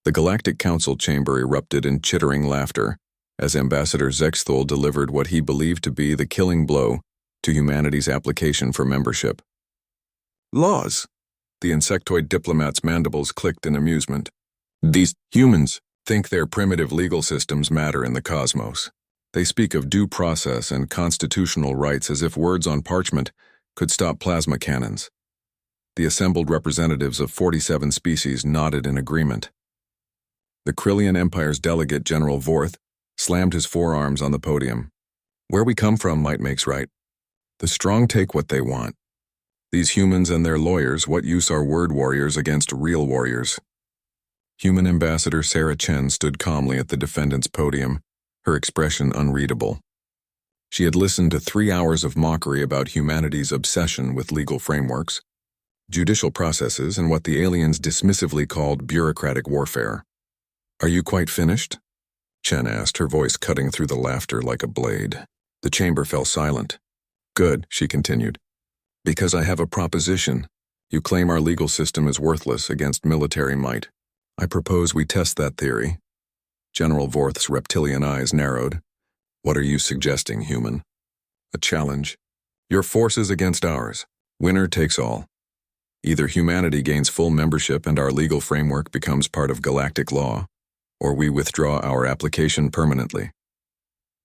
The Galactic Council chamber erupted in chittering laughter as Ambassador Zexthul delivered what he believed to be the killing blow to humanity's application for membership. Laws! The insectoid diplomat's mandibles clicked in amusement. These humans think their primitive legal systems matter in the cosmos. They speak of due process and constitutional rights as if words on parchment could stop plasma cannons. The assembled representatives of 47 species nodded in agreement. The Krillian Empire's delegate, General Vorth, slammed his forearms on the podium. Where we come from, might makes right. The strong take what they want. These humans and their lawyers, what use are word warriors against real warriors? Human Ambassador Sarah Chen stood calmly at the defendant's podium, her expression unreadable. She had listened to 3 hours of mockery about humanity's obsession with legal frameworks, judicial processes, and what the aliens dismissively called bureaucratic warfare. Are you quite finished? Chen asked, her voice cutting through the laughter like a blade. The chamber fell silent. Good, she continued. Because I have a proposition. You claim our legal system is worthless against military might. I propose we test that theory. General Vorth's reptilian eyes narrowed. What are you suggesting, human? A challenge. Your forces against ours. Winner takes all. Either humanity gains full membership and our legal framework becomes part of galactic law, or we withdraw our application permanently.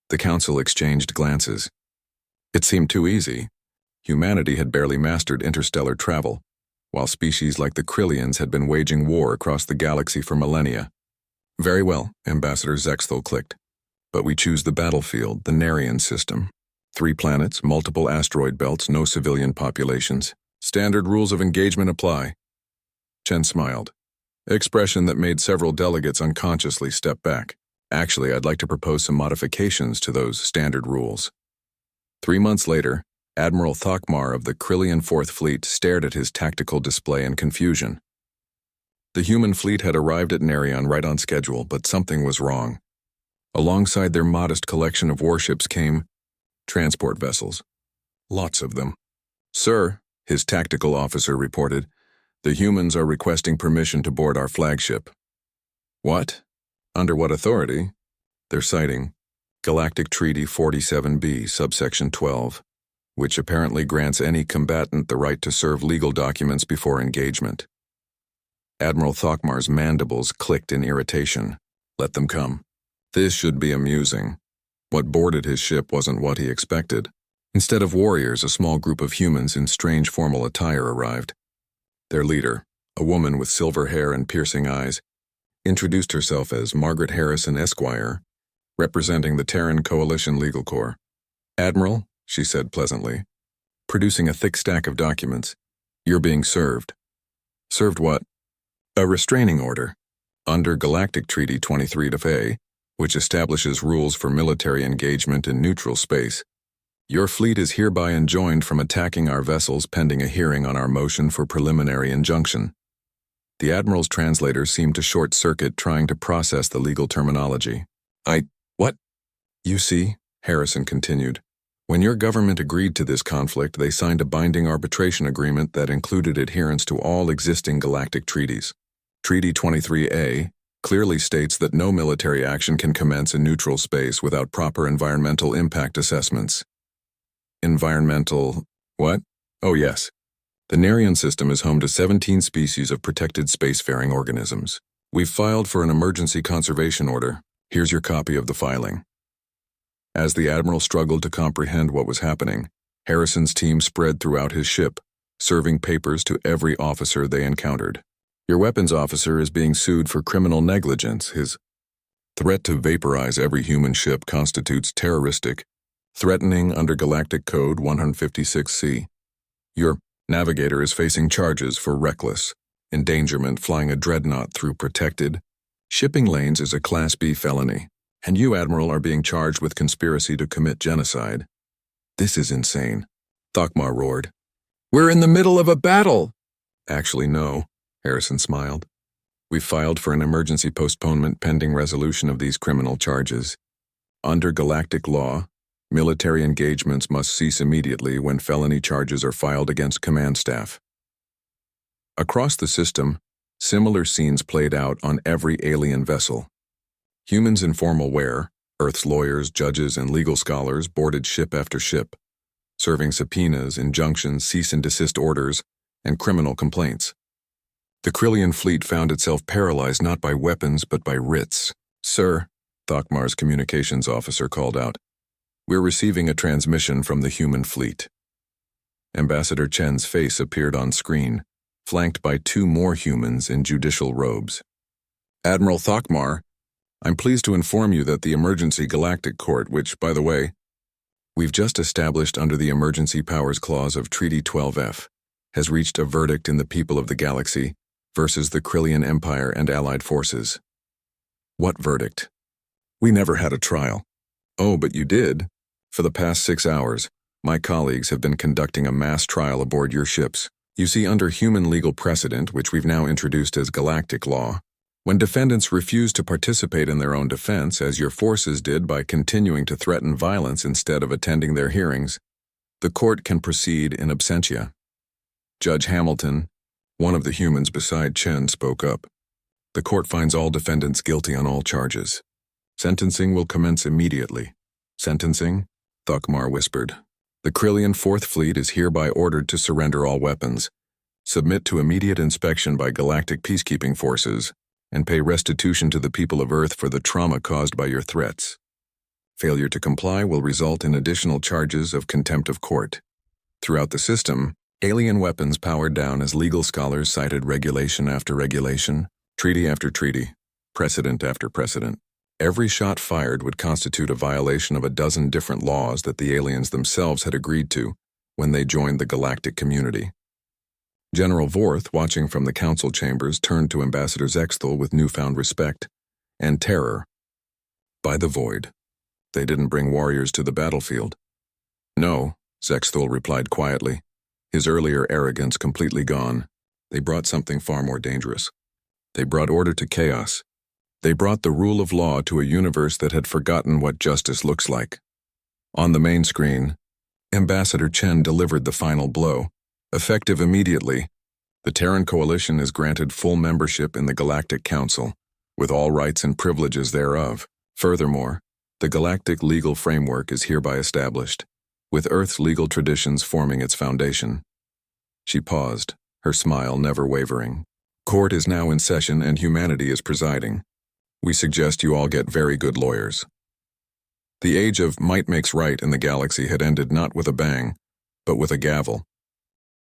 The council exchanged glances. It seemed too easy. Humanity had barely mastered interstellar travel, while species like the Krillians had been waging war across the galaxy for millennia. Very well, Ambassador Zexthul clicked. But we choose the battlefield, the Narration system. 3 planets, multiple asteroid belts, no civilian populations. Standard rules of engagement apply. Chen smiled, expression that made several delegates unconsciously step back. Actually, I'd like to propose some modifications to those standard rules. 3 months later, Admiral Thokmar of the Krillian 4th Fleet stared at his tactical display in confusion. The human fleet had arrived at Narration right on schedule, but something was wrong. Alongside their modest collection of warships came transport vessels. Lots of them. Sir, his tactical officer reported, the humans are requesting permission to board our flagship. What? Under what authority? They're citing Galactic Treaty 47B, subsection 12, which apparently grants any combatant the right to serve legal documents before engagement. Admiral Thokmar's mandibles clicked in irritation. Let them come. This should be amusing. What boarded his ship wasn't what he expected. Instead of warriors, a small group of humans in strange formal attire arrived. Their leader, a woman with silver hair and piercing eyes, introduced herself as Margaret Harrison Esquire, representing the Terran Coalition Legal Corps. Admiral, she said pleasantly, producing a thick stack of documents. You're being served. Served what? A restraining order, under Galactic Treaty 23A, which establishes rules for military engagement in neutral space. Your fleet is hereby enjoined from attacking our vessels pending a hearing on our motion for preliminary injunction. The Admiral's translator seemed to short-circuit trying to process the legal terminology. What? You see, Harrison continued, when your government agreed to this conflict, they signed a binding arbitration agreement that included adherence to all existing galactic treaties. Treaty 23A clearly states that no military action can commence in neutral space without proper environmental impact assessments. Environmental... what? Oh yes. The Narration system is home to 17 species of protected spacefaring organisms. We've filed for an emergency conservation order. Here's your copy of the filing. As the Admiral struggled to comprehend what was happening, Harrison's team spread throughout his ship, serving papers to every officer they encountered. Your weapons officer is being sued for criminal negligence. His threat to vaporize every human ship constitutes terroristic, threatening under Galactic Code 156C. Your navigator is facing charges for reckless endangerment flying a dreadnought through protected shipping lanes is a Class B felony, and you, Admiral, are being charged with conspiracy to commit genocide. This is insane, Thokmar roared. We're in the middle of a battle! Actually, no, Harrison smiled. We've filed for an emergency postponement pending resolution of these criminal charges. Under galactic law, military engagements must cease immediately when felony charges are filed against command staff. Across the system, Similar scenes played out on every alien vessel. Humans in formal wear, Earth's lawyers, judges, and legal scholars boarded ship after ship, serving subpoenas, injunctions, cease and desist orders, and criminal complaints. The Krillian fleet found itself paralyzed not by weapons but by writs. "Sir," Thokmar's communications officer called out, "we're receiving a transmission from the human fleet." Ambassador Chen's face appeared on screen, flanked by two more humans in judicial robes. "Admiral Thokmar, I'm pleased to inform you that the Emergency Galactic Court, which, by the way, we've just established under the Emergency Powers Clause of Treaty 12F, has reached a verdict in the people of the galaxy versus the Krillian Empire and Allied forces." "What verdict?" "We never had a trial." "Oh, but you did. For the past 6 hours, my colleagues have been conducting a mass trial aboard your ships. You see, under human legal precedent, which we've now introduced as galactic law, when defendants refuse to participate in their own defense, as your forces did by continuing to threaten violence instead of attending their hearings, the court can proceed in absentia." Judge Hamilton, one of the humans beside Chen, spoke up. "The court finds all defendants guilty on all charges. Sentencing will commence immediately." "Sentencing?" Thokmar whispered. "The Krillian Fourth Fleet is hereby ordered to surrender all weapons, submit to immediate inspection by galactic peacekeeping forces, and pay restitution to the people of Earth for the trauma caused by your threats. Failure to comply will result in additional charges of contempt of court." Throughout the system, alien weapons powered down as legal scholars cited regulation after regulation, treaty after treaty, precedent after precedent. Every shot fired would constitute a violation of a dozen different laws that the aliens themselves had agreed to when they joined the galactic community. General Vorth, watching from the council chambers, turned to Ambassador Zexthul with newfound respect and terror. "By the void. They didn't bring warriors to the battlefield." "No," Zexthul replied quietly, his earlier arrogance completely gone. "They brought something far more dangerous. They brought order to chaos. They brought the rule of law to a universe that had forgotten what justice looks like." On the main screen, Ambassador Chen delivered the final blow. Effective immediately, the Terran Coalition is granted full membership in the Galactic Council, with all rights and privileges thereof. Furthermore, the galactic legal framework is hereby established, with Earth's legal traditions forming its foundation. She paused, her smile never wavering. "Court is now in session and humanity is presiding. We suggest you all get very good lawyers." The age of might makes right in the galaxy had ended not with a bang, but with a gavel.